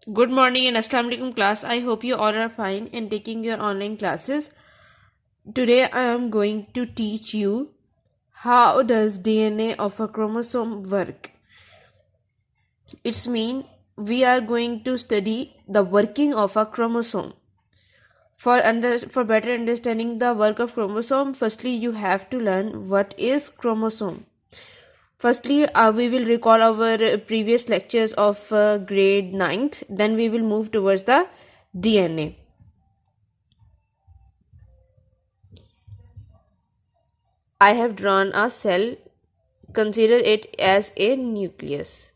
Good morning and Assalamu alaikum class. I hope you all are fine and taking your online classes. Today I am going to teach you how does DNA of a chromosome work. It's mean we are going to study the working of a chromosome. For better understanding the work of chromosome, firstly you have to learn what is chromosome. Firstly, we will recall our previous lectures of grade 9th. Then we will move towards the DNA. I have drawn a cell. Consider it as a nucleus.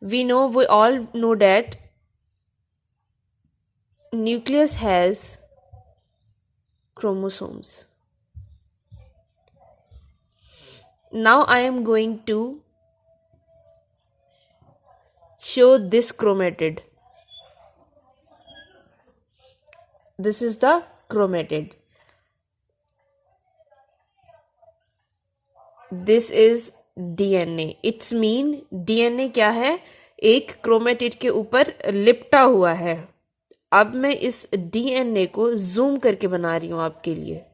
We all know that nucleus has chromosomes. Now I am going to show this chromatid. This is the chromatid. This is DNA. It's mean DNA क्या है? एक chromatid के ऊपर लिपटा हुआ है. अब मैं इस DNA को जूम करके बना रही हूं आपके लिए.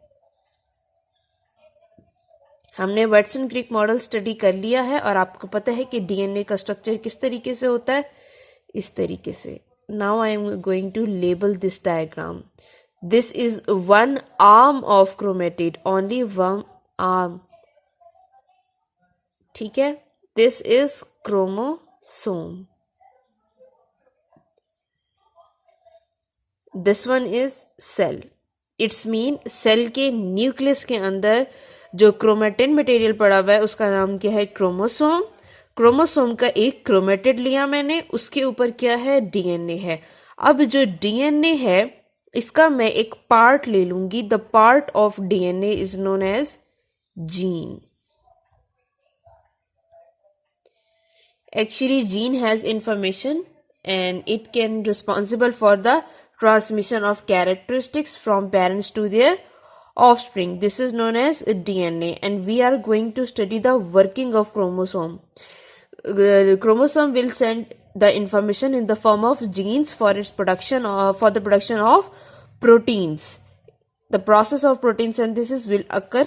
हमने वाटसन क्रिक मॉडल स्टडी कर लिया है और आपको पता है कि डीएनए का स्ट्रक्चर किस तरीके से होता है. इस तरीके से. Now I am going to label this diagram. This is one arm of chromatid. Only one arm. ठीक है. This is chromosome. This one is cell. It's mean cell के न्यूक्लियस के अंदर जो क्रोमेटिन मटेरियल पड़ा हुआ है उसका नाम क्या है? क्रोमोसोम. क्रोमोसोम का एक क्रोमेटिड लिया मैंने. उसके ऊपर क्या है? डीएनए है. अब जो डीएनए है इसका मैं एक पार्ट ले लूंगी. The part of DNA is known as gene. Actually, gene has information and it can responsible for the transmission of characteristics from parents to their offspring. This is known as DNA and we are going to study the working of chromosome. The chromosome will send the information in the form of genes for its production for the production of proteins. The process of protein synthesis will occur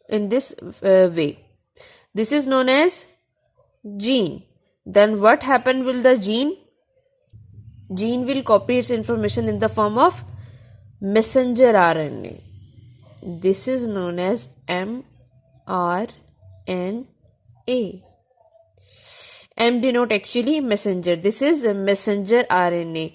in this way. This is known as gene. Then what happen will the gene? Gene will copy its information in the form of messenger RNA. This is known as mRNA. M denote actually messenger. This is a messenger RNA.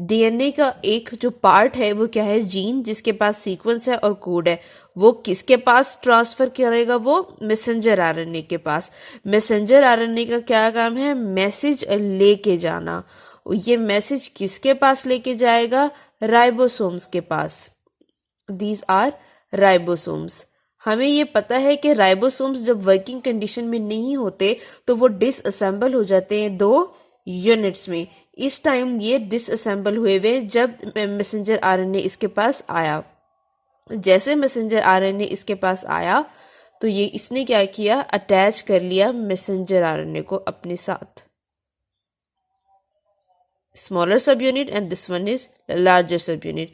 DNA का एक जो part है वो क्या है? Gene. जिसके पास sequence है और कोड है. वो किसके पास ट्रांसफर करेगा? वो मैसेंजर आरएनए के पास. मैसेंजर आरएनए का क्या काम है? मैसेज लेके जाना. ये मैसेज किसके पास लेके जाएगा? राइबोसोम्स के पास. These are ribosomes. हमें ये पता है कि राइबोसोम्स जब वर्किंग कंडीशन में नहीं होते तो वो डिसअसेंबल हो जाते हैं दो यूनिट्स में. इस टाइम ये डिसअसेंबल हुए जब मैसेंजर आरएनए इसके पास आया. जैसे मैसेंजर आरएनए इसके पास आया तो ये इसने क्या किया? अटैच कर लिया मैसेंजर आरएनए को अपने साथ. स्मॉलर सब unit and this one is larger सब unit.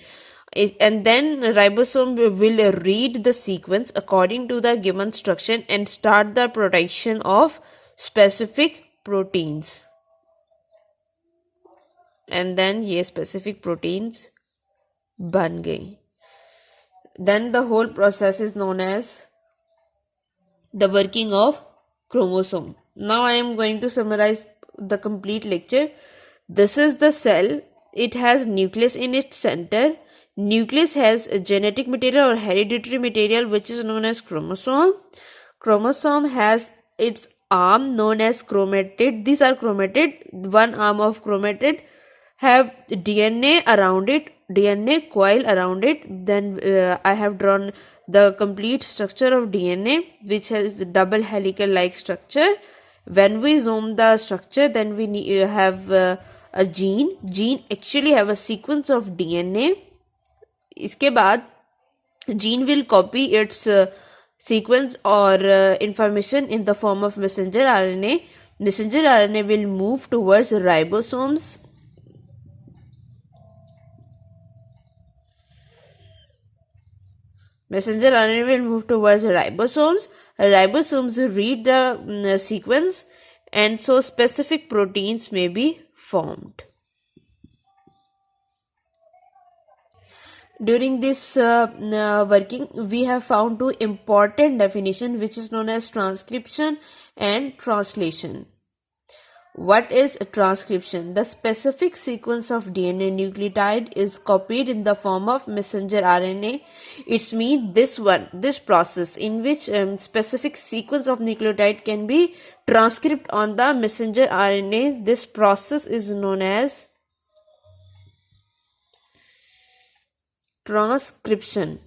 And then ribosome will read the sequence according to the given instruction and start the production of specific proteins. And then ये specific proteins बन गई. Then the whole process is known as the working of chromosome. Now I am going to summarize the complete lecture. This is the cell. It has nucleus in its center. Nucleus has a genetic material or hereditary material which is known as chromosome. Chromosome has its arm known as chromatid. These are chromatid. One arm of chromatid have DNA around it, DNA coil around it. Then I have drawn the complete structure of DNA which has double helical like structure. When we zoom the structure then we have a gene. Gene actually have a sequence of DNA. इसके बाद gene will copy its sequence or information in the form of messenger RNA. Messenger RNA will move towards ribosomes. Messenger RNA will move towards ribosomes. Ribosomes read the sequence, and so specific proteins may be formed. During this working, we have found two important definitions, which is known as transcription and translation. What is a transcription? The specific sequence of DNA nucleotide is copied in the form of messenger RNA. It's mean this process in which specific sequence of nucleotide can be transcribed on the messenger RNA. This process is known as transcription.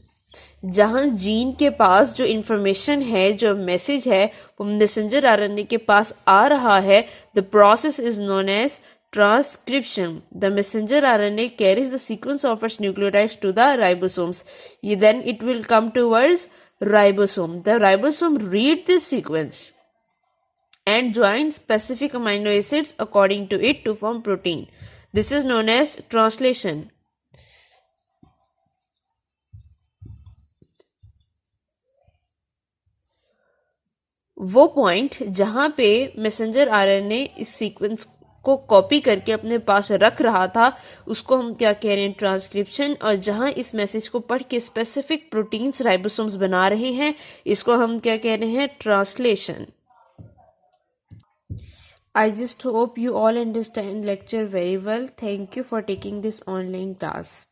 जहां gene के पास जो information है, जो message है, वो messenger RNA के पास आ रहा है, the process is known as transcription. The messenger RNA carries the sequence of its nucleotides to the ribosomes. Then it will come towards ribosome. The ribosome read this sequence and join specific amino acids according to it to form protein. This is known as translation. वो point जहां पे messenger RNA इस sequence को copy करके अपने पास रख रहा था, उसको हम क्या कह रहे हैं, ट्रांसक्रिप्शन. और जहां इस मैसेज को पढ़ के स्पेसिफिक प्रोटीन्स राइबोसोम्स बना रहे हैं, इसको हम क्या कह रहे हैं, translation. I just hope you all understand lecture very well. Thank you for taking this online class.